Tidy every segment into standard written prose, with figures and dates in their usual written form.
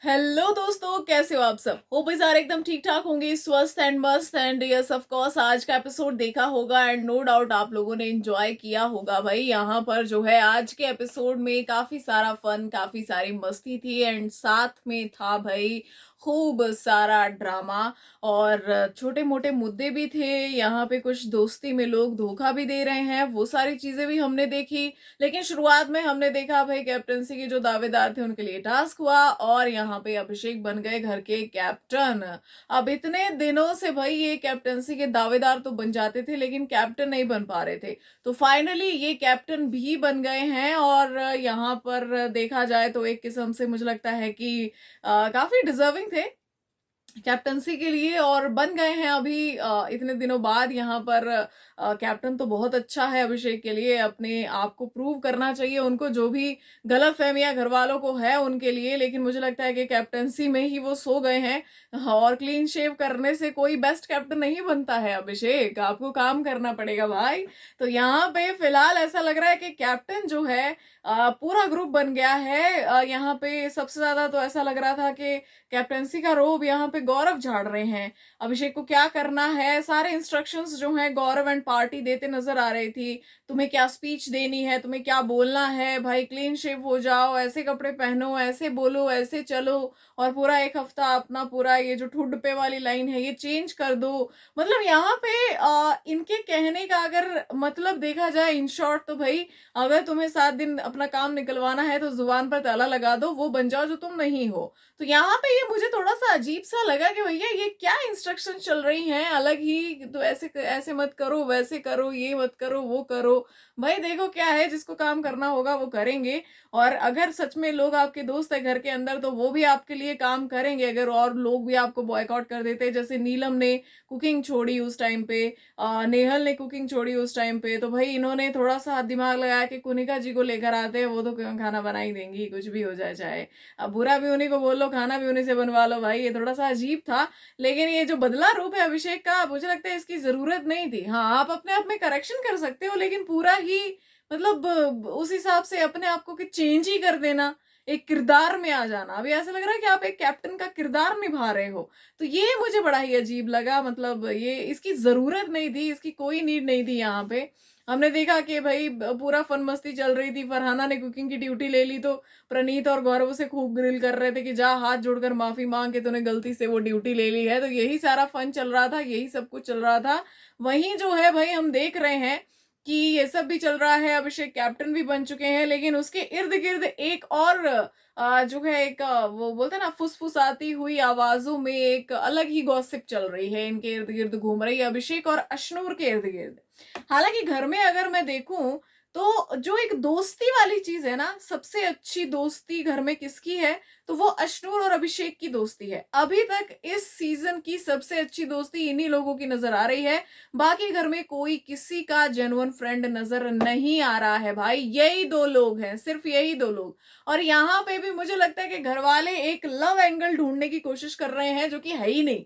Hello दोस्तों, कैसे हो आप सब? होप सारे एकदम ठीक ठाक होंगे, स्वस्थ एंड मस्त। एंड यस ऑफ कोर्स आज का एपिसोड देखा होगा एंड नो डाउट आप लोगों ने एंजॉय किया होगा। भाई यहाँ पर जो है आज के एपिसोड में काफी सारा फन, काफी सारी मस्ती थी एंड साथ में था भाई खूब सारा ड्रामा और छोटे मोटे मुद्दे भी थे। यहाँ पे कुछ दोस्ती में लोग धोखा भी दे रहे हैं, वो सारी चीजें भी हमने देखी। लेकिन शुरुआत में हमने देखा भाई कैप्टनसी के जो दावेदार थे उनके लिए टास्क हुआ और यहाँ पे अभिषेक बन गए घर के कैप्टन। अब इतने दिनों से भाई ये कैप्टनसी के दावेदार तो बन जाते थे लेकिन कैप्टन नहीं बन पा रहे थे, तो फाइनली ये कैप्टन भी बन गए हैं। और यहाँ पर देखा जाए तो एक किस्म से मुझे लगता है कि काफी डिजर्विंग थे कैप्टनसी के लिए और बन गए हैं अभी इतने दिनों बाद। यहाँ पर कैप्टन तो बहुत अच्छा है अभिषेक के लिए, अपने आप को प्रूव करना चाहिए उनको, जो भी गलत फहमियां घर वालों को है उनके लिए। लेकिन मुझे लगता है कि कैप्टनसी में ही वो सो गए हैं और क्लीन शेव करने से कोई बेस्ट कैप्टन नहीं बनता है। अभिषेक आपको काम करना पड़ेगा भाई। तो यहाँ पे फिलहाल ऐसा लग रहा है कि कैप्टन जो है पूरा ग्रुप बन गया है। यहाँ पे सबसे ज्यादा तो ऐसा लग रहा था कि कैप्टेंसी का रोब यहाँ पे गौरव झाड़ रहे हैं। अभिषेक को क्या करना है, सारे इंस्ट्रक्शंस जो हैं गौरव एंड पार्टी देते नजर आ रही थी। तुम्हें क्या स्पीच देनी है, तुम्हें क्या बोलना है, भाई क्लीन शेव हो जाओ, ऐसे कपड़े पहनो, ऐसे बोलो, ऐसे चलो, और पूरा एक हफ्ता अपना पूरा ये जो ठुड पे वाली लाइन है ये चेंज कर दो। मतलब यहाँ पे इनके कहने का अगर मतलब देखा जाए इन शॉर्ट, तो भाई अगर तुम्हें 7 दिन अपना काम निकलवाना है तो जुबान पर ताला लगा दो, वो बन जाओ जो तुम नहीं हो। तो यहाँ पे ये मुझे थोड़ा सा अजीब सा लगा कि भैया ये क्या इंस्ट्रक्शन चल रही हैं अलग ही, तो ऐसे ऐसे मत करो, वैसे करो, ये मत करो, वो करो। भाई देखो क्या है, जिसको काम करना होगा वो करेंगे। और अगर सच में लोग आपके दोस्त है घर के अंदर तो वो भी आपके लिए काम करेंगे। अगर और लोग भी आपको बॉयकॉट कर देते, जैसे नीलम ने कुकिंग छोड़ी उस टाइम पे, नेहल ने कुकिंग छोड़ी उस टाइम पे, तो भाई इन्होंने थोड़ा सा दिमाग लगाया कि कुनिका जी को लेकर आते हैं, वो तो खाना बना ही देंगी कुछ भी हो जाए चाहे। अब बुरा भी उन्हीं को बोल लो, खाना भी उन्हीं से बनवा लो। भाई ये थोड़ा सा अजीब था। लेकिन ये जो बदला रूप है अभिषेक का, मुझे लगता है इसकी जरूरत नहीं थी। हाँ आप अपने आप में करेक्शन कर सकते हो, लेकिन पूरा ही मतलब उस हिसाब से अपने आप को कि चेंज ही कर देना, एक किरदार में आ जाना। अभी ऐसा लग रहा है कि आप एक कैप्टन का किरदार निभा रहे हो, तो ये मुझे बड़ा ही अजीब लगा। मतलब ये इसकी जरूरत नहीं थी, इसकी कोई नीड नहीं थी। यहाँ पे हमने देखा कि भाई पूरा फन मस्ती चल रही थी, फरहाना ने कुकिंग की ड्यूटी ले ली तो प्रणीत और गौरव से खूब ग्रिल कर रहे थे कि जा हाथ जोड़कर माफी मांग के तूने गलती से वो ड्यूटी ले ली है। तो यही सारा फन चल रहा था, यही सब कुछ चल रहा था। वहीं जो है भाई हम देख रहे हैं कि ये सब भी चल रहा है, अभिषेक कैप्टन भी बन चुके हैं, लेकिन उसके इर्द गिर्द एक और जो है एक वो बोलते हैं ना फुसफुस आती हुई आवाजों में एक अलग ही गॉसिप चल रही है, इनके इर्द गिर्द घूम रही है, अभिषेक और अशनूर के इर्द गिर्द। हालांकि घर में अगर मैं देखूं तो जो एक दोस्ती वाली चीज है ना, सबसे अच्छी दोस्ती घर में किसकी है, तो वो अशनूर और अभिषेक की दोस्ती है। अभी तक इस सीजन की सबसे अच्छी दोस्ती इन्हीं लोगों की नजर आ रही है। बाकी घर में कोई किसी का जेन्युइन फ्रेंड नजर नहीं आ रहा है भाई, यही दो लोग हैं, सिर्फ यही दो लोग। और यहाँ पे भी मुझे लगता है कि घर वाले एक लव एंगल ढूंढने की कोशिश कर रहे हैं, जो कि है ही नहीं,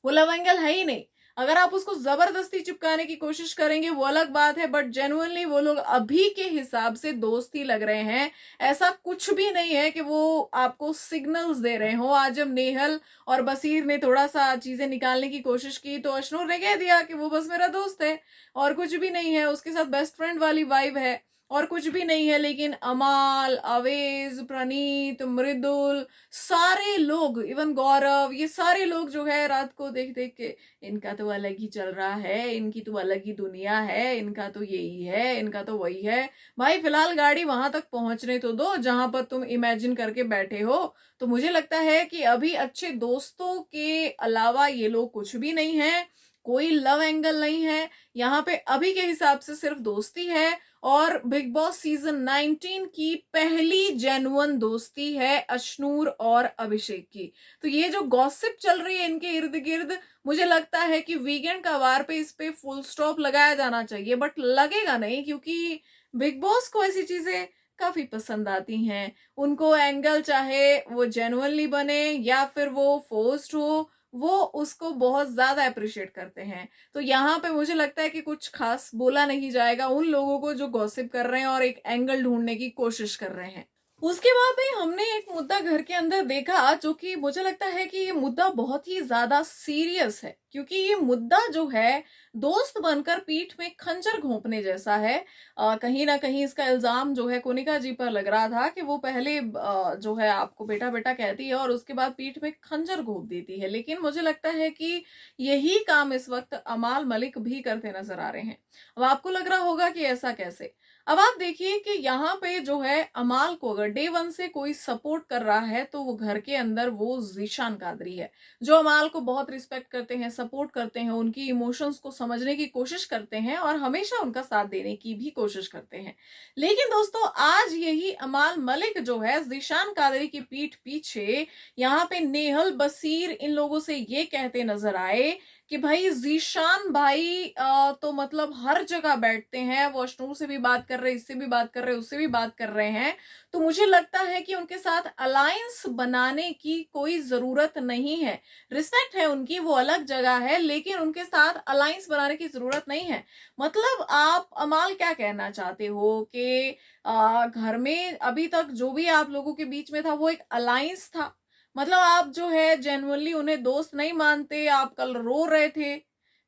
वो लव एंगल है ही नहीं। अगर आप उसको जबरदस्ती चिपकाने की कोशिश करेंगे वो अलग बात है, बट जेन्युइनली वो लोग अभी के हिसाब से दोस्त ही लग रहे हैं। ऐसा कुछ भी नहीं है कि वो आपको सिग्नल्स दे रहे हो। आज जब नेहल और बसीर ने थोड़ा सा चीजें निकालने की कोशिश की तो अशनूर ने कह दिया कि वो बस मेरा दोस्त है और कुछ भी नहीं है, उसके साथ बेस्ट फ्रेंड वाली वाइब है और कुछ भी नहीं है। लेकिन अमाल, अवेज, प्रणीत, मृदुल, सारे लोग, इवन गौरव, ये सारे लोग जो है रात को देख देख के इनका तो अलग ही चल रहा है, इनकी तो अलग ही दुनिया है, इनका तो यही है, इनका तो वही है। भाई फिलहाल गाड़ी वहां तक पहुंचने तो दो जहां पर तुम इमेजिन करके बैठे हो। तो मुझे लगता है कि अभी अच्छे दोस्तों के अलावा ये लोग कुछ भी नहीं है, कोई लव एंगल नहीं है यहाँ पे। अभी के हिसाब से सिर्फ दोस्ती है और बिग बॉस सीजन 19 की पहली जेन्युइन दोस्ती है अशनूर और अभिषेक की। तो ये जो गॉसिप चल रही है इनके इर्द गिर्द, मुझे लगता है कि वीकेंड का वार पे इस पे फुल स्टॉप लगाया जाना चाहिए, बट लगेगा नहीं, क्योंकि बिग बॉस को ऐसी चीजें काफी पसंद आती हैं। उनको एंगल चाहे वो जेन्युइनली बने या फिर वो फोर्स्ड हो, वो उसको बहुत ज्यादा अप्रिशिएट करते हैं। तो यहाँ पे मुझे लगता है कि कुछ खास बोला नहीं जाएगा उन लोगों को जो गॉसिप कर रहे हैं और एक एंगल ढूंढने की कोशिश कर रहे हैं। उसके बाद भी हमने एक मुद्दा घर के अंदर देखा जो कि मुझे लगता है कि ये मुद्दा बहुत ही ज्यादा सीरियस है, क्योंकि ये मुद्दा जो है दोस्त बनकर पीठ में खंजर घोंपने जैसा है। कहीं ना कहीं इसका इल्जाम जो है कोनिका जी पर लग रहा था कि वो पहले जो है आपको बेटा बेटा कहती है और उसके बाद पीठ में खंजर घोंप देती है। लेकिन मुझे लगता है कि यही काम इस वक्त अमाल मलिक भी करते नजर आ रहे हैं। अब आपको लग रहा होगा कि ऐसा कैसे। अब आप देखिए कि यहाँ पे जो है अमाल को अगर डे वन से कोई सपोर्ट कर रहा है तो वो घर के अंदर वो जीशान कादरी है, जो अमाल को बहुत रिस्पेक्ट करते हैं, सपोर्ट करते हैं, उनकी इमोशंस को समझने की कोशिश करते हैं और हमेशा उनका साथ देने की भी कोशिश करते हैं। लेकिन दोस्तों आज यही अमाल मलिक जो है जीशान कादरी की पीठ पीछे यहाँ पे नेहल बसीर इन लोगों से ये कहते नजर आए कि भाई जीशान भाई तो मतलब हर जगह बैठते हैं, वॉशनूर से भी बात कर रहे, इससे भी बात कर रहे, उससे भी बात कर रहे हैं, तो मुझे लगता है कि उनके साथ अलायंस बनाने की कोई जरूरत नहीं है। रिस्पेक्ट है उनकी, वो अलग जगह है, लेकिन उनके साथ अलायंस बनाने की जरूरत नहीं है। मतलब आप अमाल क्या कहना चाहते हो कि घर में अभी तक जो भी आप लोगों के बीच में था वो एक अलायंस था? मतलब आप जो है जेन्युइनली उन्हें दोस्त नहीं मानते, आप कल रो रहे थे।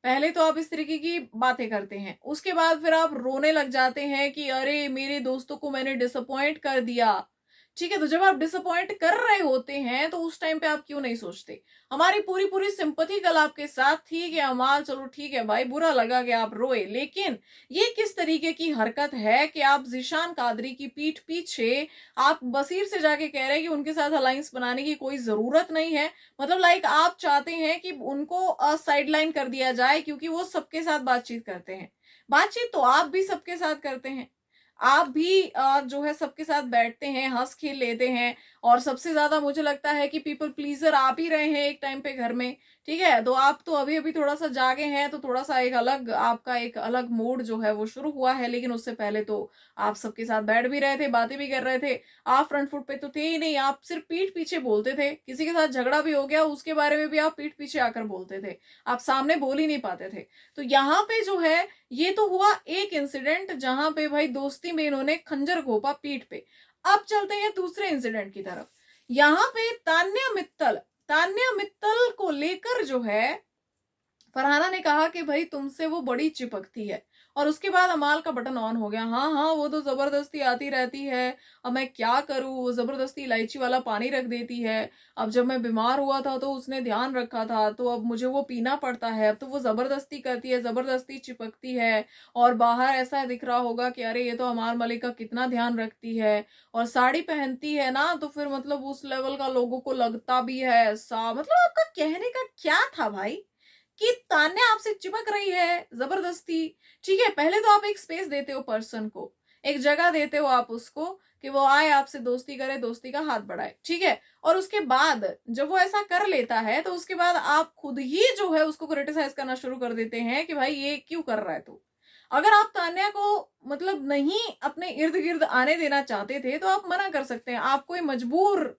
पहले तो आप इस तरीके की बातें करते हैं, उसके बाद फिर आप रोने लग जाते हैं कि अरे मेरे दोस्तों को मैंने डिसअपॉइंट कर दिया। ठीक है, तो जब आप डिसअपॉइंट कर रहे होते हैं तो उस टाइम पे आप क्यों नहीं सोचते? हमारी पूरी पूरी सिंपथी कल आपके साथ थी कि अमाल चलो ठीक है भाई, बुरा लगा कि आप रोए, लेकिन ये किस तरीके की हरकत है कि आप जीशान कादरी की पीठ पीछे आप बसीर से जाके कह रहे हैं कि उनके साथ अलायंस बनाने की कोई जरूरत नहीं है। मतलब लाइक आप चाहते हैं कि उनको साइडलाइन कर दिया जाए क्योंकि वो सबके साथ बातचीत करते हैं। बातचीत तो आप भी सबके साथ करते हैं, आप भी जो है सबके साथ बैठते हैं, हंस खेल लेते हैं, और सबसे ज्यादा मुझे लगता है कि पीपल प्लीजर आप ही रहे हैं एक टाइम पे घर में। ठीक है, तो आप तो अभी अभी थोड़ा सा जागे हैं, तो थोड़ा सा एक अलग आपका एक अलग मोड जो है वो शुरू हुआ है, लेकिन उससे पहले तो आप सबके साथ बैठ भी रहे थे, बातें भी कर रहे थे। आप फ्रंट फुट पे तो थे ही नहीं, आप सिर्फ पीठ पीछे बोलते थे। किसी के साथ झगड़ा भी हो गया उसके बारे में भी आप पीठ पीछे आकर बोलते थे, आप सामने बोल ही नहीं पाते थे। तो यहाँ पे जो है ये तो हुआ एक इंसिडेंट जहां पे भाई दोस्ती में इन्होंने खंजर घोपा पीठ पे। अब चलते हैं दूसरे इंसिडेंट की तरफ। यहाँ पे तान्या मित्तल को लेकर जो है फरहाना ने कहा कि भाई तुमसे वो बड़ी चिपकती है, और उसके बाद अमाल का बटन ऑन हो गया। हाँ हाँ, वो तो जबरदस्ती आती रहती है, अब मैं क्या करूं, वो जबरदस्ती इलायची वाला पानी रख देती है। अब जब मैं बीमार हुआ था तो उसने ध्यान रखा था, तो अब मुझे वो पीना पड़ता है। अब तो वो जबरदस्ती करती है, जबरदस्ती चिपकती है, और बाहर ऐसा दिख रहा होगा कि अरे ये तो अमाल मलिक का कितना ध्यान रखती है, और साड़ी पहनती है ना, तो फिर मतलब उस लेवल का लोगों को लगता भी है ऐसा। मतलब आपका कहने का क्या था भाई कि तान्या आपसे चिपक रही है जबरदस्ती? ठीक है, पहले तो आप एक स्पेस देते हो पर्सन को, एक जगह देते हो आप उसको कि वो आए आपसे दोस्ती करे, दोस्ती का हाथ बढ़ाए, ठीक है। और उसके बाद जब वो ऐसा कर लेता है तो उसके बाद आप खुद ही जो है उसको क्रिटिसाइज करना शुरू कर देते हैं कि भाई ये क्यों कर रहा है तू। अगर आप तान्या को मतलब नहीं अपने इर्द गिर्द आने देना चाहते थे तो आप मना कर सकते हैं, आप कोई मजबूर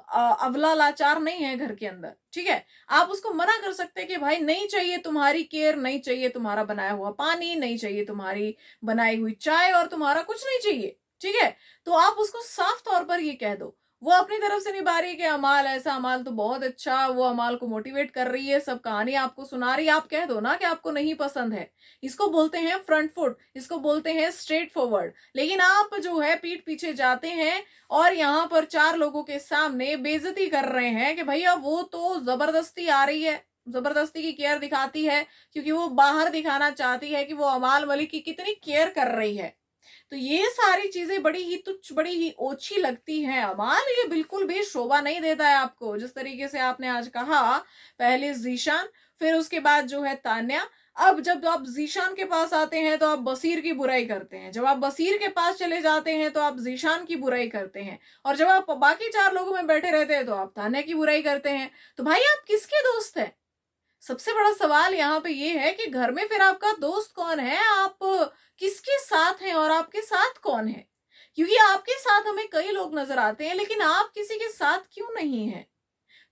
अवला लाचार नहीं है घर के अंदर। ठीक है, आप उसको मना कर सकते हैं कि भाई नहीं चाहिए तुम्हारी केयर, नहीं चाहिए तुम्हारा बनाया हुआ पानी, नहीं चाहिए तुम्हारी बनाई हुई चाय, और तुम्हारा कुछ नहीं चाहिए। ठीक है, तो आप उसको साफ तौर पर ये कह दो। वो अपनी तरफ से निभा रही है कि अमाल ऐसा, अमाल तो बहुत अच्छा, वो अमाल को मोटिवेट कर रही है, सब कहानी आपको सुना रही है। आप कह दो ना कि आपको नहीं पसंद है। इसको बोलते हैं फ्रंट फुट, इसको बोलते हैं स्ट्रेट फॉरवर्ड। लेकिन आप जो है पीठ पीछे जाते हैं और यहाँ पर चार लोगों के सामने बेइज्जती कर रहे हैं कि भैया वो तो जबरदस्ती आ रही है, जबरदस्ती की केयर दिखाती है, क्योंकि वो बाहर दिखाना चाहती है कि वो अमाल मलिक की कितनी केयर कर रही है। तो ये सारी चीजें बड़ी ही तुच्छ, बड़ी ही ओछी लगती हैं अमाल, ये बिल्कुल भी शोभा नहीं देता है आपको। जिस तरीके से आपने आज कहा, पहले जीशान, फिर उसके बाद जो है तान्या, अब जब आप जीशान के पास आते हैं तो आप बसीर की बुराई करते हैं, जब आप बसीर के पास चले जाते हैं तो आप जीशान की बुराई करते हैं, और जब आप बाकी चार लोगों में बैठे रहते हैं तो आप तान्या की बुराई करते हैं। तो भाई आप किसके दोस्त हैं? सबसे बड़ा सवाल यहाँ पे ये है कि घर में फिर आपका दोस्त कौन है, आप किसके साथ हैं और आपके साथ कौन है? क्योंकि आपके साथ हमें कई लोग नजर आते हैं, लेकिन आप किसी के साथ क्यों नहीं हैं?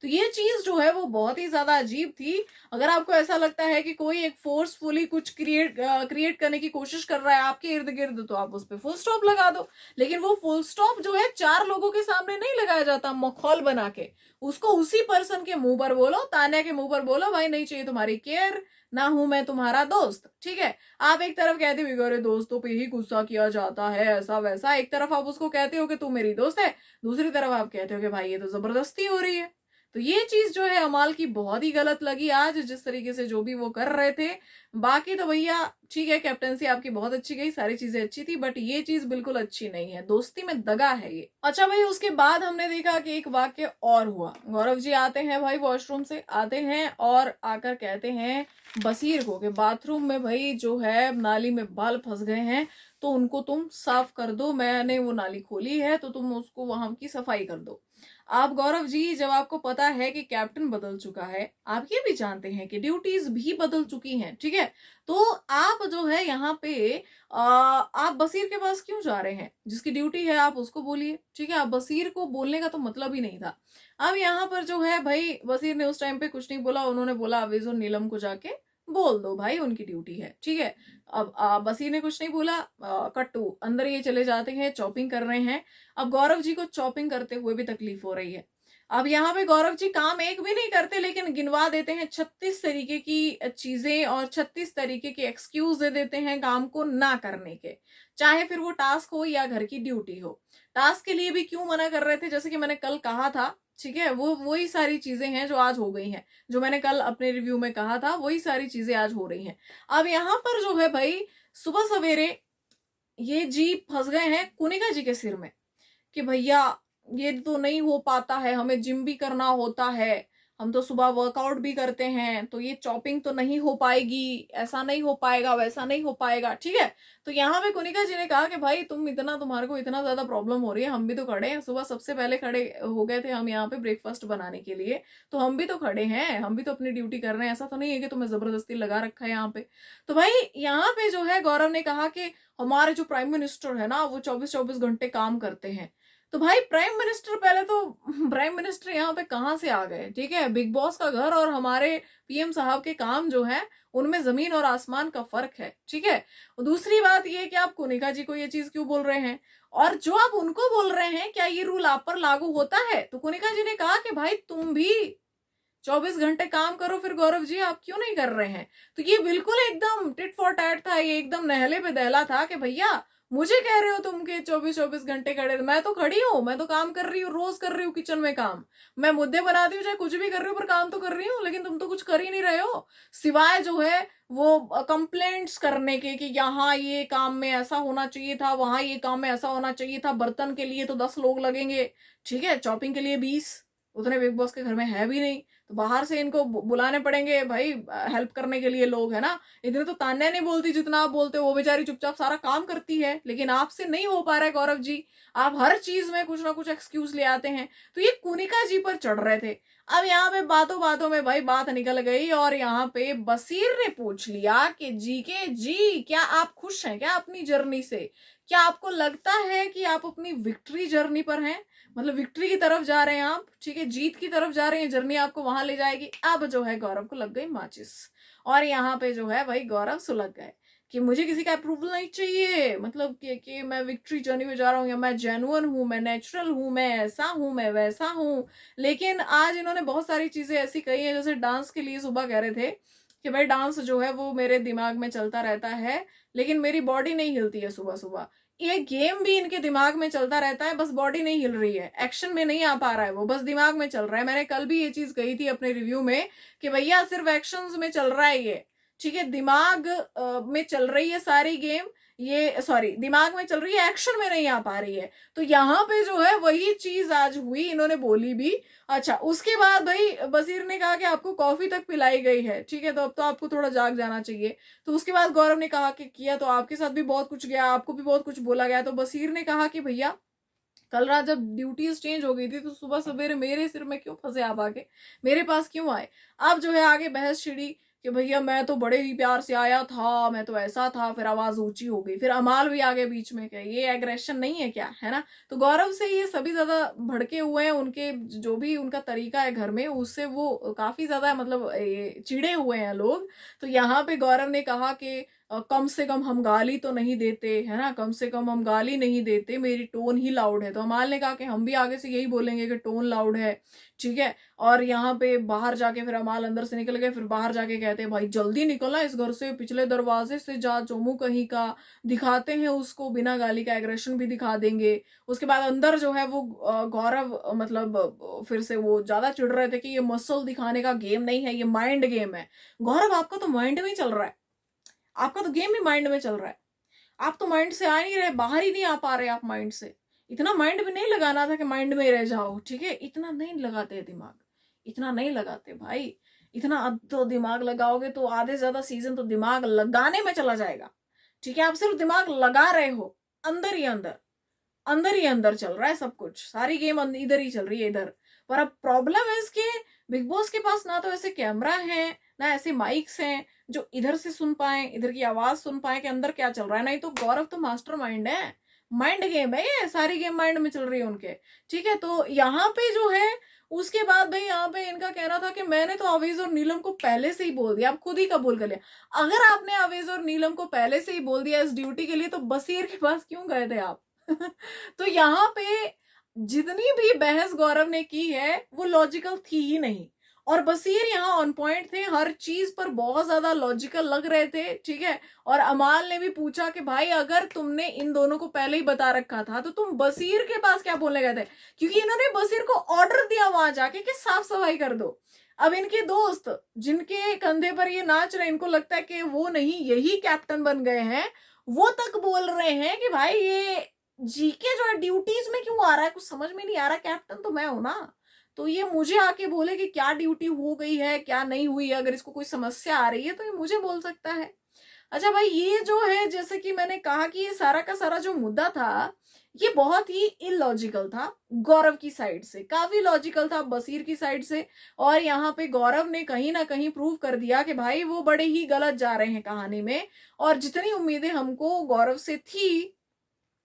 तो ये चीज जो है वो बहुत ही ज्यादा अजीब थी। अगर आपको ऐसा लगता है कि कोई एक फोर्सफुली कुछ क्रिएट करने की कोशिश कर रहा है आपके इर्द गिर्द, तो आप उस पर फुल स्टॉप लगा दो। लेकिन वो फुल स्टॉप जो है 4 लोगों के सामने नहीं लगाया जाता मखौल बना के, उसको उसी पर्सन के मुंह पर बोलो, तान्या के मुंह पर बोलो, भाई नहीं चाहिए तुम्हारी केयर, ना हूं मैं तुम्हारा दोस्त, ठीक है। आप एक तरफ कहते हो अरे दोस्तों पे ही गुस्सा किया जाता है ऐसा वैसा, एक तरफ आप उसको कहते हो कि तू मेरी दोस्त है, दूसरी तरफ आप कहते हो कि भाई ये तो जबरदस्ती हो रही है। तो ये चीज जो है अमाल की बहुत ही गलत लगी आज, जिस तरीके से जो भी वो कर रहे थे। बाकी तो भैया ठीक है, कैप्टनसी आपकी बहुत अच्छी गई, सारी चीजें अच्छी थी, बट ये चीज बिल्कुल अच्छी नहीं है, दोस्ती में दगा है ये। अच्छा भाई, उसके बाद हमने देखा कि एक वाक्य और हुआ। गौरव जी आते हैं भाई, वॉशरूम से आते हैं और आकर कहते हैं बसीर को कि बाथरूम में भाई जो है नाली में बाल फंस गए हैं, तो उनको तुम साफ कर दो, मैंने वो नाली खोली है तो तुम उसको वहां की सफाई कर दो। आप गौरव जी, जब आपको पता है कि कैप्टन बदल चुका है, आप ये भी जानते हैं कि ड्यूटीज भी बदल चुकी हैं, ठीक है, तो आप जो है यहाँ पे आप बसीर के पास क्यों जा रहे हैं? जिसकी ड्यूटी है आप उसको बोलिए, ठीक है। आप बसीर को बोलने का तो मतलब ही नहीं था। अब यहाँ पर जो है भाई बसीर ने उस टाइम पे कुछ नहीं बोला, उन्होंने बोला अवेज और नीलम को जाके बोल दो भाई, उनकी ड्यूटी है, ठीक है। अब बसीर ने कुछ नहीं बोला, कट्टू अंदर ये चले जाते हैं, चॉपिंग कर रहे हैं। अब गौरव जी को चॉपिंग करते हुए भी तकलीफ हो रही है। अब यहाँ पे गौरव जी काम एक भी नहीं करते, लेकिन गिनवा देते हैं 36 तरीके की चीजें और 36 तरीके के एक्सक्यूज दे देते हैं काम को ना करने के, चाहे फिर वो टास्क हो या घर की ड्यूटी हो। टास्क के लिए भी क्यों मना कर रहे थे, जैसे कि मैंने कल कहा था, ठीक है, वो वही सारी चीजें हैं जो आज हो गई हैं, जो मैंने कल अपने रिव्यू में कहा था वही सारी चीजें आज हो रही हैं। अब यहाँ पर जो है भाई सुबह सवेरे ये जी फंस गए हैं कुनिका जी के सिर में कि भैया ये तो नहीं हो पाता है, हमें जिम भी करना होता है, हम तो सुबह वर्कआउट भी करते हैं, तो ये चॉपिंग तो नहीं हो पाएगी, ऐसा नहीं हो पाएगा, वैसा नहीं हो पाएगा, ठीक है। तो यहाँ पे कुनिका जी ने कहा कि भाई तुम्हारे को इतना ज्यादा प्रॉब्लम हो रही है, हम भी तो खड़े हैं, सुबह सबसे पहले खड़े हो गए थे हम यहाँ पे ब्रेकफास्ट बनाने के लिए, तो हम भी तो खड़े हैं, हम भी तो अपनी ड्यूटी कर रहे हैं, ऐसा तो नहीं है कि तुम्हें जबरदस्ती लगा रखा है यहाँ पे। तो भाई यहाँ पे जो है गौरव ने कहा कि हमारे जो प्राइम मिनिस्टर है ना वो 24-24 घंटे काम करते हैं। तो भाई प्राइम मिनिस्टर, पहले तो प्राइम मिनिस्टर यहाँ पे कहाँ से आ गए, ठीक है। बिग बॉस का घर और हमारे पीएम साहब के काम जो है उनमें जमीन और आसमान का फर्क है, ठीक है। दूसरी बात ये कि आप कुनिका जी को ये चीज क्यों बोल रहे हैं, और जो आप उनको बोल रहे हैं क्या ये रूल आप पर लागू होता है? तो कुनिका जी ने कहा कि भाई तुम भी 24 घंटे काम करो, फिर गौरव जी आप क्यों नहीं कर रहे हैं? तो ये बिल्कुल एकदम टिट फॉर टैट था, ये एकदम नहले पे दहला था कि भैया मुझे कह रहे हो तुम के 24-24 घंटे खड़े, मैं तो खड़ी हूँ, मैं तो काम कर रही हूँ, रोज कर रही हूँ किचन में काम, मैं मुद्दे बनाती हूँ चाहे कुछ भी कर रही हूँ, पर काम तो कर रही हूँ, लेकिन तुम तो कुछ कर ही नहीं रहे हो सिवाय जो है वो कंप्लेंट्स करने के कि यहाँ ये काम में ऐसा होना चाहिए था, वहां ये काम में ऐसा होना चाहिए था, बर्तन के लिए तो 10 लोग लगेंगे, ठीक है, चॉपिंग के लिए 20, उतने बिग बॉस के घर में है भी नहीं, तो बाहर से इनको बुलाने पड़ेंगे भाई हेल्प करने के लिए लोग, है ना। इतने तो तान्या नहीं बोलती जितना आप बोलते हो, वो बेचारी चुपचाप सारा काम करती है, लेकिन आपसे नहीं हो पा रहा है गौरव जी, आप हर चीज में कुछ ना कुछ एक्सक्यूज ले आते हैं। तो ये कुनिका जी पर चढ़ रहे थे। अब यहाँ पे बातों बातों में भाई बात निकल गई और यहाँ पे बसीर ने पूछ लिया कि जी के जी क्या आप खुश हैं क्या अपनी जर्नी से? क्या आपको लगता है कि आप अपनी विक्ट्री जर्नी पर हैं, मतलब विक्ट्री की तरफ जा रहे हैं आप, ठीक है, जीत की तरफ जा रहे हैं, जर्नी आपको वहां ले जाएगी? अब जो है गौरव को लग गई माचिस, और यहाँ पे जो है भाई गौरव सुलग गए कि मुझे किसी का अप्रूवल नहीं चाहिए, मतलब कि मैं विक्ट्री जर्नी में जा रहा हूँ, या मैं जेन्युइन हूँ, मैं नेचुरल हूँ, मैं ऐसा हूँ, मैं वैसा हूँ। लेकिन आज इन्होंने बहुत सारी चीजें ऐसी कही है, जैसे डांस के लिए सुबह कह रहे थे कि भाई डांस जो है वो मेरे दिमाग में चलता रहता है, लेकिन मेरी बॉडी नहीं हिलती है सुबह सुबह। ये गेम भी इनके दिमाग में चलता रहता है, बस बॉडी नहीं हिल रही है, एक्शन में नहीं आ पा रहा है, वो बस दिमाग में चल रहा है। मैंने कल भी ये चीज कही थी अपने रिव्यू में कि भैया सिर्फ एक्शंस में चल रहा है ये, ठीक है, दिमाग में चल रही है सारी गेम, ये सॉरी दिमाग में चल रही है, एक्शन में नहीं आ पा रही है। तो यहाँ पे जो है वही चीज आज हुई, इन्होंने बोली भी। अच्छा, उसके बाद भाई बसीर ने कहा कि आपको कॉफी तक पिलाई गई है, ठीक है, तो अब तो आपको थोड़ा जाग जाना चाहिए। तो उसके बाद गौरव ने कहा कि किया तो आपके साथ भी बहुत कुछ गया, आपको भी बहुत कुछ बोला गया। तो बसीर ने कहा कि भैया कल रात जब ड्यूटीज चेंज हो गई थी तो सुबह सवेरे मेरे सिर में क्यों फंसे आप आके, मेरे पास क्यों आए? अब जो है आगे बहस छिड़ी कि भैया मैं तो बड़े ही प्यार से आया था, मैं तो ऐसा था, फिर आवाज ऊंची हो गई, फिर अमाल भी आ गए बीच में, क्या ये एग्रेशन नहीं है क्या, है ना। तो गौरव से ये सभी ज्यादा भड़के हुए हैं, उनके जो भी उनका तरीका है घर में उससे वो काफी ज्यादा मतलब चिढ़े हुए हैं लोग। तो यहाँ पे गौरव ने कहा कि कम से कम हम गाली तो नहीं देते, है ना, कम से कम हम गाली नहीं देते, मेरी टोन ही लाउड है। तो अमाल ने कहा कि हम भी आगे से यही बोलेंगे कि टोन लाउड है, ठीक है। और यहाँ पे बाहर जाके फिर अमाल अंदर से निकल गए, फिर बाहर जाके कहते हैं भाई जल्दी निकलना इस घर से, पिछले दरवाजे से जा, चोमू कहीं का, दिखाते हैं उसको बिना गाली का एग्रेशन भी दिखा देंगे। उसके बाद अंदर जो है वो गौरव मतलब फिर से वो ज्यादा चिढ़ रहे थे कि ये मसल दिखाने का गेम नहीं है, ये माइंड गेम है। गौरव आपका तो माइंड में ही चल रहा है, आपका तो गेम ही माइंड में चल रहा है, आप तो माइंड से आ नहीं रहे, बाहर ही नहीं आ पा रहे आप माइंड से। इतना माइंड में नहीं लगाना था कि माइंड में ही रह जाओ, ठीक है, इतना नहीं लगाते दिमाग, इतना नहीं लगाते भाई। इतना अब तो दिमाग लगाओगे तो आधे से ज्यादा सीजन तो दिमाग लगाने में चला जाएगा, ठीक है। आप सिर्फ दिमाग लगा रहे हो, अंदर ही अंदर, अंदर ही अंदर चल रहा है सब कुछ, सारी गेम इधर ही चल रही है इधर। पर अब प्रॉब्लम है इसके, बिग बॉस के पास ना तो ऐसे कैमरा है, ना ऐसे माइक्स हैं जो इधर से सुन पाए, इधर की आवाज सुन पाए कि अंदर क्या चल रहा है। नहीं तो गौरव तो मास्टर माइंड है, माइंड गेम है ये, सारी गेम माइंड में चल रही है उनके, ठीक है। तो यहाँ पे जो है उसके बाद भाई यहाँ पे इनका कहना था कि मैंने तो अवेज और नीलम को पहले से ही बोल दिया, आप खुद ही कबूल कर लिया। अगर आपने अवेज और नीलम को पहले से ही बोल दिया इस ड्यूटी के लिए तो बसीर के पास क्यों गए थे आप? तो यहाँ पे जितनी भी बहस गौरव ने की है वो लॉजिकल थी ही नहीं, और बसीर यहाँ ऑन पॉइंट थे, हर चीज पर बहुत ज्यादा लॉजिकल लग रहे थे, ठीक है। और अमाल ने भी पूछा कि भाई अगर तुमने इन दोनों को पहले ही बता रखा था तो तुम बसीर के पास क्या बोलने गए थे, क्योंकि इन्होंने बसीर को ऑर्डर दिया वहां जाके कि साफ सफाई कर दो। अब इनके दोस्त जिनके कंधे पर ये नाच रहे, इनको लगता है कि वो नहीं यही कैप्टन बन गए हैं, वो तक बोल रहे हैं कि भाई ये जीके जो है ड्यूटीज में क्यों आ रहा है, कुछ समझ में नहीं आ रहा, कैप्टन तो मैं हूं ना। तो ये मुझे आके बोले कि क्या ड्यूटी हो गई है क्या नहीं हुई है, अगर इसको कोई समस्या आ रही है तो ये मुझे बोल सकता है। अच्छा भाई ये जो है जैसे कि मैंने कहा कि ये सारा का सारा जो मुद्दा था ये बहुत ही इलॉजिकल था, गौरव की साइड से काफी लॉजिकल था बसीर की साइड से। और यहाँ पे गौरव ने कहीं ना कहीं प्रूव कर दिया कि भाई वो बड़े ही गलत जा रहे हैं कहानी में, और जितनी उम्मीदें हमको गौरव से थी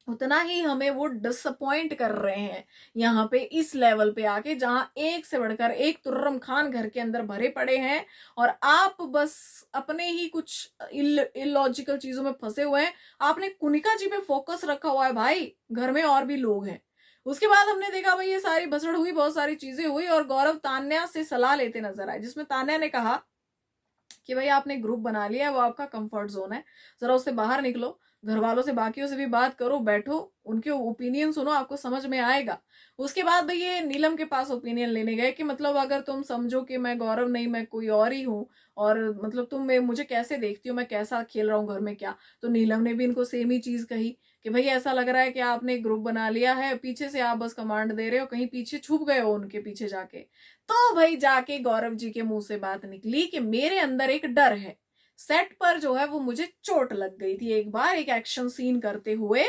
उतना ही हमें वो डिसअपॉइंट कर रहे हैं यहाँ पे इस लेवल पे आके, जहां एक से बढ़कर एक तुर्रम खान घर के अंदर भरे पड़े हैं और आप बस अपने ही कुछ इलॉजिकल चीजों में फंसे हुए हैं। आपने कुनिका जी पे फोकस रखा हुआ है, भाई घर में और भी लोग हैं। उसके बाद हमने देखा भाई ये सारी भसड़ हुई, बहुत सारी चीजें हुई, और गौरव तान्या से सलाह लेते नजर आए, जिसमें तान्या ने कहा कि भाई आपने ग्रुप बना लिया है, वो आपका कंफर्ट जोन है, जरा उससे बाहर निकलो, घर वालों से बाकियों से भी बात करो, बैठो उनके ओपिनियन सुनो, आपको समझ में आएगा। उसके बाद भाई ये नीलम के पास ओपिनियन लेने गए कि मतलब अगर तुम समझो कि मैं गौरव नहीं मैं कोई और ही हूँ, और मतलब तुम मुझे कैसे देखती हो, मैं कैसा खेल रहा हूँ घर में क्या। तो नीलम ने भी इनको सेम ही चीज कही कि भाई ऐसा लग रहा है कि आपने ग्रुप बना लिया है, पीछे से आप बस कमांड दे रहे हो, कहीं पीछे छुप गए हो उनके पीछे जाके। तो भाई जाके गौरव जी के मुंह से बात निकली कि मेरे अंदर एक डर है, सेट पर जो है वो मुझे चोट लग गई थी एक बार एक एक्शन सीन करते हुए,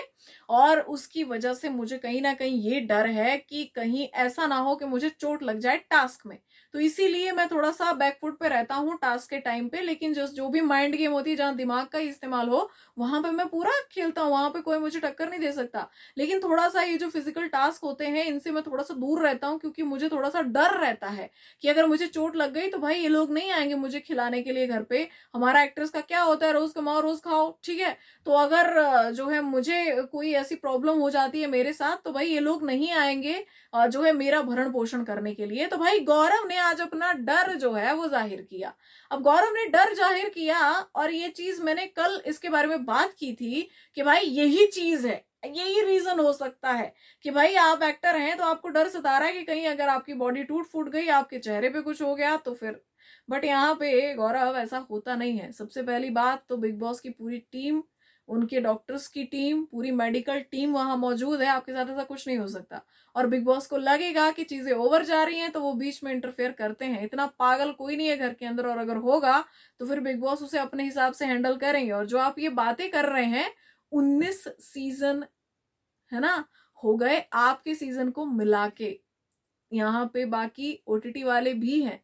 और उसकी वजह से मुझे कहीं ना कहीं ये डर है कि कहीं ऐसा ना हो कि मुझे चोट लग जाए टास्क में। तो इसीलिए मैं थोड़ा सा बैकफुट पे रहता हूँ टास्क के टाइम पे, लेकिन जो भी माइंड गेम होती है जहां दिमाग का इस्तेमाल हो वहां पे मैं पूरा खेलता हूँ, वहां पे कोई मुझे टक्कर नहीं दे सकता। लेकिन थोड़ा सा ये जो फिजिकल टास्क होते हैं इनसे मैं थोड़ा सा दूर रहता हूँ, क्योंकि मुझे थोड़ा सा डर रहता है कि अगर मुझे चोट लग गई तो भाई ये लोग नहीं आएंगे मुझे खिलाने के लिए घर पे। हमारा एक्ट्रेस का क्या होता है, रोज कमाओ रोज खाओ, ठीक है। तो अगर जो है मुझे कोई ऐसी प्रॉब्लम हो जाती है मेरे साथ तो भाई ये लोग नहीं आएंगे जो है मेरा भरण पोषण करने के लिए। तो भाई गौरव ने आज अपना डर जो है वो जाहिर किया। अब गौरव ने डर जाहिर किया, और ये चीज मैंने कल इसके बारे में बात की थी कि भाई यही चीज है, यही रीजन हो सकता है कि भाई आप एक्टर हैं तो आपको डर सता रहा है कि कहीं अगर आपकी बॉडी टूट फूट गई, आपके चेहरे पे कुछ हो गया तो फिर। बट यहाँ पे गौरव ऐसा होता नहीं है। सबसे पहली बात तो बिग बॉस की पूरी टीम, उनके डॉक्टर्स की टीम, पूरी मेडिकल टीम वहां मौजूद है, आपके साथ ऐसा कुछ नहीं हो सकता। और बिग बॉस को लगेगा कि चीजें ओवर जा रही हैं तो वो बीच में इंटरफेयर करते हैं, इतना पागल कोई नहीं है घर के अंदर, और अगर होगा तो फिर बिग बॉस उसे अपने हिसाब से हैंडल करेंगे। और जो आप ये बातें कर रहे हैं 19 सीजन, है ना, हो गए आपके सीजन को मिला के, यहाँ पे बाकी ओटीटी वाले भी हैं।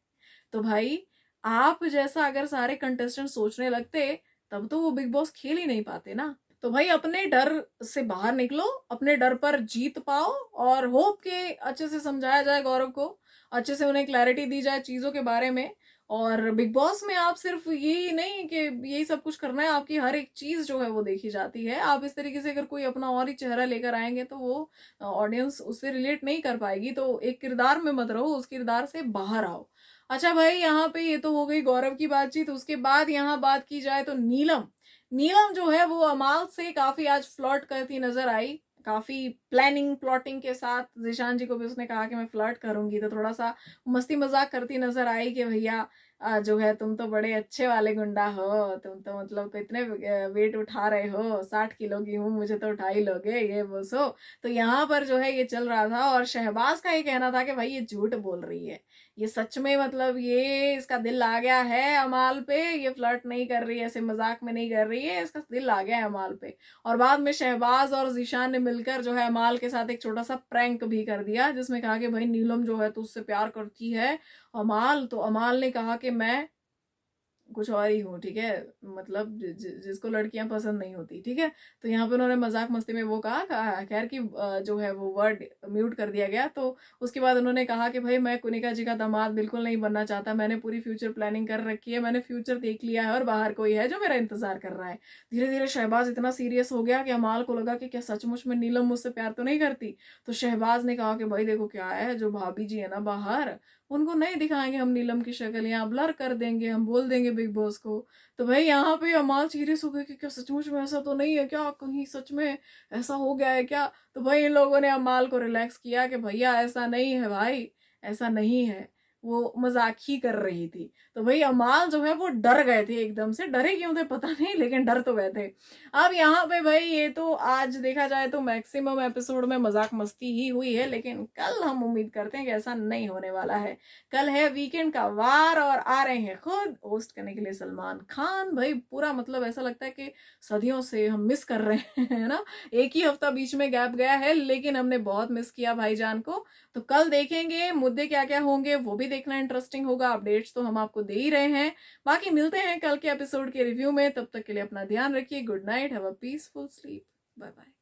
तो भाई आप जैसा अगर सारे कंटेस्टेंट सोचने लगते तब तो वो बिग बॉस खेल ही नहीं पाते ना। तो भाई अपने डर से बाहर निकलो, अपने डर पर जीत पाओ और होप के अच्छे से समझाया जाए गौरव को, अच्छे से उन्हें क्लैरिटी दी जाए चीजों के बारे में। और बिग बॉस में आप सिर्फ यही नहीं कि यही सब कुछ करना है, आपकी हर एक चीज जो है वो देखी जाती है। आप इस तरीके से अगर कोई अपना और ही चेहरा लेकर आएंगे तो वो ऑडियंस उससे रिलेट नहीं कर पाएगी। तो एक किरदार में मत रहो, उस किरदार से बाहर आओ। अच्छा भाई, यहाँ पे ये तो हो गई गौरव की बातचीत। उसके बाद यहाँ बात की जाए तो नीलम, नीलम जो है वो अमाल से काफी आज फ्लर्ट करती नजर आई, काफी प्लानिंग प्लॉटिंग के साथ। जिशान जी को भी उसने कहा कि मैं फ्लर्ट करूंगी, तो थोड़ा सा मस्ती मजाक करती नजर आई कि भैया जो है तुम तो बड़े अच्छे वाले गुंडा हो, तुम तो मतलब कितने वेट उठा रहे हो, 60 किलो की हूँ, मुझे तो उठा ही लोगे, ये वो सो। तो यहाँ पर जो है ये चल रहा था और शहबाज का ये कहना था कि भाई ये झूठ बोल रही है, ये सच में मतलब ये इसका दिल आ गया है अमाल पे, ये फ्लर्ट नहीं कर रही है, ऐसे मजाक में नहीं कर रही है, इसका दिल आ गया है अमाल पे। और बाद में शहबाज और जीशान ने मिलकर जो है अमाल के साथ एक छोटा सा प्रैंक भी कर दिया, जिसमें कहा कि भाई नीलम जो है तो उससे प्यार करती है अमाल। तो अमाल ने कहा कि मैं कुछ और ही हूँ, ठीक है, मतलब जिसको लड़कियां पसंद नहीं होती, ठीक है। तो यहाँ पे उन्होंने मजाक मस्ती में वो कहा, खैर कि जो है वो वर्ड म्यूट कर दिया गया। तो उसके बाद उन्होंने कहा कि भाई मैं कुनिका जी का दामाद बिल्कुल नहीं बनना चाहता, मैंने पूरी फ्यूचर प्लानिंग कर रखी है, मैंने फ्यूचर देख लिया है और बाहर कोई है जो मेरा इंतजार कर रहा है। धीरे धीरे शहबाज इतना सीरियस हो गया कि अमाल को लगा कि क्या सचमुच में नीलम मुझसे प्यार तो नहीं करती। तो शहबाज ने कहा कि भाई देखो क्या है, जो भाभी जी है ना बाहर, उनको नहीं दिखाएंगे हम नीलम की शक्ल, यहाँ ब्लर कर देंगे, हम बोल देंगे बिग बॉस को। तो भाई यहाँ पे अमाल सीरियस हो गए कि क्या सचमुच में ऐसा तो नहीं है क्या, कहीं सच में ऐसा हो गया है क्या। तो भाई इन लोगों ने अमाल को रिलैक्स किया कि भैया ऐसा नहीं है भाई, ऐसा नहीं है, वो मजाक ही कर रही थी। तो भाई अमाल जो है वो डर गए थे, एकदम से डरे क्यों थे पता नहीं, लेकिन डर तो गए थे। अब यहाँ पे भाई ये तो आज देखा जाए तो मैक्सिमम एपिसोड में मजाक मस्ती ही हुई है, लेकिन कल हम उम्मीद करते हैं कि ऐसा नहीं होने वाला है। कल है वीकेंड का वार और आ रहे हैं खुद होस्ट करने के लिए सलमान खान। भाई पूरा मतलब ऐसा लगता है कि सदियों से हम मिस कर रहे हैं, है ना। एक ही हफ्ता बीच में गैप गया है, लेकिन हमने बहुत मिस किया भाईजान को। तो कल देखेंगे मुद्दे क्या क्या होंगे, वो भी देखना इंटरेस्टिंग होगा। अपडेट्स तो हम आपको दे ही रहे हैं। बाकी मिलते हैं कल के एपिसोड के रिव्यू में, तब तक के लिए अपना ध्यान रखिए। Good night, have a peaceful sleep, bye bye.